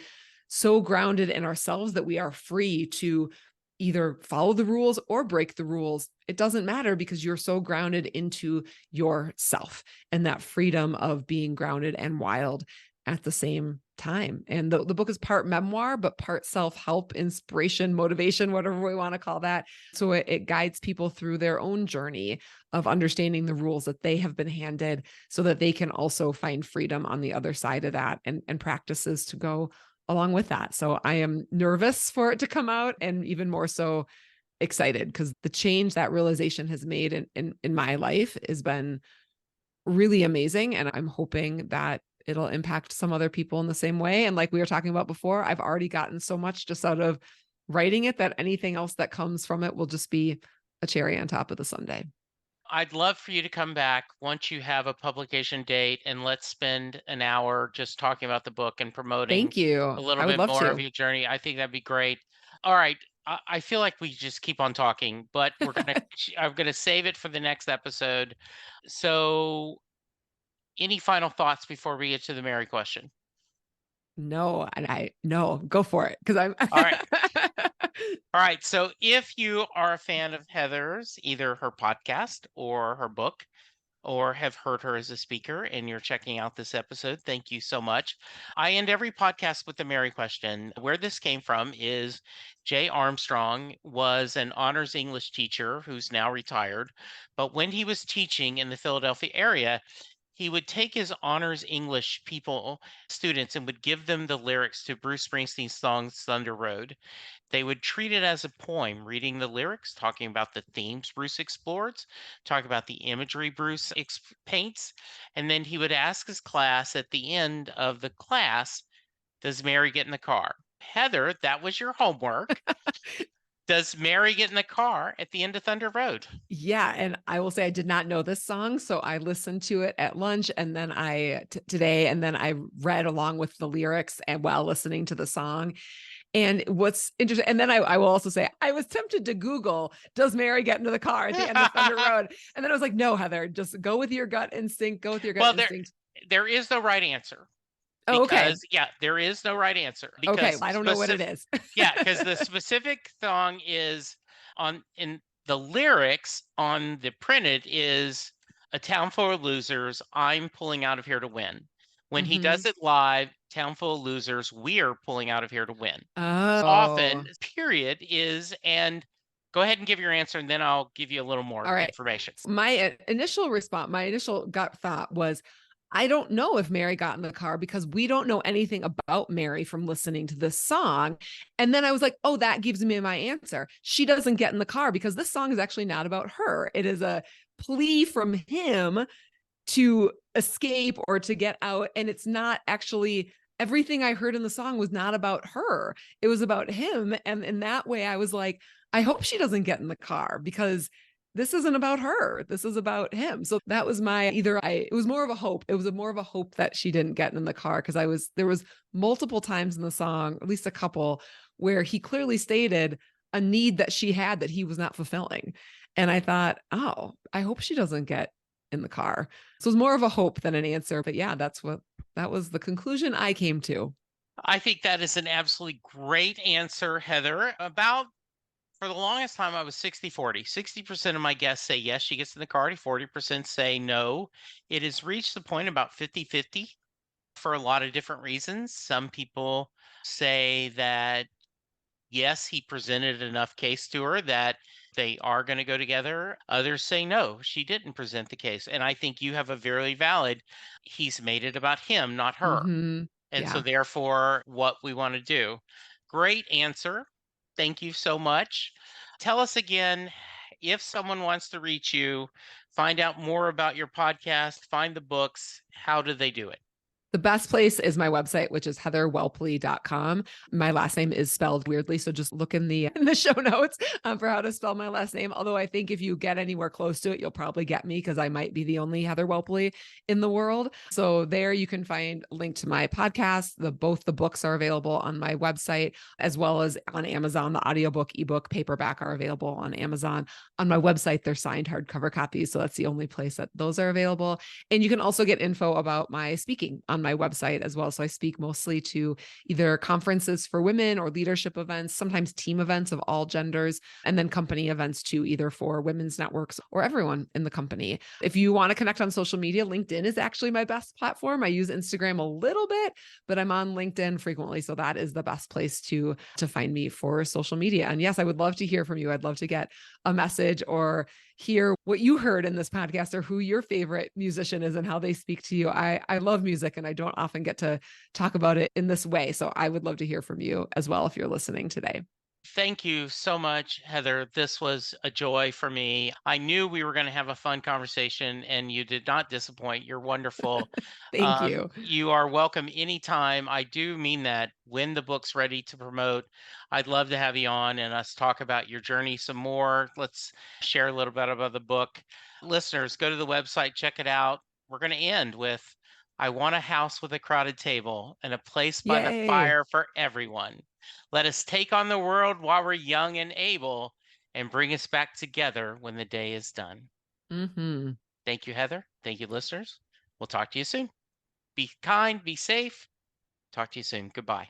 so grounded in ourselves that we are free to either follow the rules or break the rules. It doesn't matter, because you're so grounded into yourself, and that freedom of being grounded and wild at the same time. And the book is part memoir, but part self-help, inspiration, motivation, whatever we want to call that. So it guides people through their own journey of understanding the rules that they have been handed, so that they can also find freedom on the other side of that, and practices to go along with that. So I am nervous for it to come out, and even more so excited, because the change that realization has made in my life has been really amazing. And I'm hoping that it'll impact some other people in the same way. And like we were talking about before, I've already gotten so much just out of writing it, that anything else that comes from it will just be a cherry on top of the sundae. I'd love for you to come back once you have a publication date, and let's spend an hour just talking about the book and promoting Thank you. a little I would bit love more of to. your journey. I think that'd be great. All right. I feel like we just keep on talking, but I'm gonna save it for the next episode. So, any final thoughts before we get to the Mary question? No, and I no, go for it, because I'm All right. All right. So, if you are a fan of Heather's, either her podcast or her book, or have heard her as a speaker, and you're checking out this episode, thank you so much. I end every podcast with the Mary question. Where this came from is Jay Armstrong was an honors English teacher who's now retired. But when he was teaching in the Philadelphia area, he would take his honors English students, and would give them the lyrics to Bruce Springsteen's song Thunder Road. They would treat it as a poem, reading the lyrics, talking about the themes Bruce explores, talk about the imagery Bruce paints, and then he would ask his class at the end of the class, does Mary get in the car? Heather, that was your homework. Does Mary get in the car at the end of Thunder Road? Yeah, and I will say I did not know this song, so I listened to it at lunch, and then today, and then I read along with the lyrics and while listening to the song. And what's interesting, and then I will also say I was tempted to Google, does Mary get into the car at the end of Thunder Road? And then I was like, no, Heather, just go with your gut instinct. Go with your gut Well, instinct. there is no right answer, Oh, okay. because yeah, there is no right answer, Okay. because I don't know what it is. yeah, because the specific song is on in the lyrics on the printed is a town full of losers. I'm pulling out of here to win. When he Hmm. does it live, town full of losers, we're pulling out of here to win. Oh, Often, period is, and go ahead and give your answer, and then I'll give you a little all more right. information. My initial response, my initial gut thought was, I don't know if Mary got in the car, because we don't know anything about Mary from listening to this song. And then I was like, oh, that gives me my answer. She doesn't get in the car because this song is actually not about her. It is a plea from him to escape or to get out. And it's not actually, everything I heard in the song was not about her. It was about him. And in that way, I was like, I hope she doesn't get in the car, because this isn't about her. This is about him. So that was my it was more of a hope. It was more of a hope that she didn't get in the car, because there was multiple times in the song, at least a couple, where he clearly stated a need that she had that he was not fulfilling. And I thought, oh, I hope she doesn't get in the car. So it was more of a hope than an answer. But yeah, that was the conclusion I came to. I think that is an absolutely great answer, Heather. For the longest time, I was 60-40. 60% of my guests say yes, she gets in the car. 40% say no. It has reached the point about 50-50 for a lot of different reasons. Some people say that yes, he presented enough case to her that they are going to go together. Others say no, she didn't present the case. And I think you have a very valid, he's made it about him, not her. Mm-hmm. And so Yeah. therefore, what we want to do. Great answer. Thank you so much. Tell us again, if someone wants to reach you, find out more about your podcast, find the books, how do they do it? The best place is my website, which is heatherwhelpley.com. My last name is spelled weirdly, so just look in the show notes for how to spell my last name. Although I think if you get anywhere close to it, you'll probably get me because I might be the only Heather Whelpley in the world. So there you can find a link to my podcast. Both the books are available on my website as well as on Amazon. The audiobook, ebook, paperback are available on Amazon. On my website, they're signed hardcover copies. So that's the only place that those are available. And you can also get info about my speaking on my website as well. So I speak mostly to either conferences for women or leadership events, sometimes team events of all genders, and then company events too, either for women's networks or everyone in the company. If you want to connect on social media, LinkedIn is actually my best platform. I use Instagram a little bit, but I'm on LinkedIn frequently. So that is the best place to find me for social media. And yes, I would love to hear from you. I'd love to get a message or hear what you heard in this podcast or who your favorite musician is and how they speak to you. I love music and I don't often get to talk about it in this way. So I would love to hear from you as well if you're listening today. Thank you so much, Heather. This was a joy for me. I knew we were going to have a fun conversation, and you did not disappoint. You're wonderful. Thank you. You are welcome anytime. I do mean that. When the book's ready to promote, I'd love to have you on and us talk about your journey some more. Let's share a little bit about the book. Listeners, go to the website, check it out. We're going to end with I want a house with a crowded table and a place by the Yay. fire for everyone. Let us take on the world while we're young and able and bring us back together when the day is done. Mm-hmm. Thank you, Heather. Thank you, listeners. We'll talk to you soon. Be kind, be safe. Talk to you soon. Goodbye.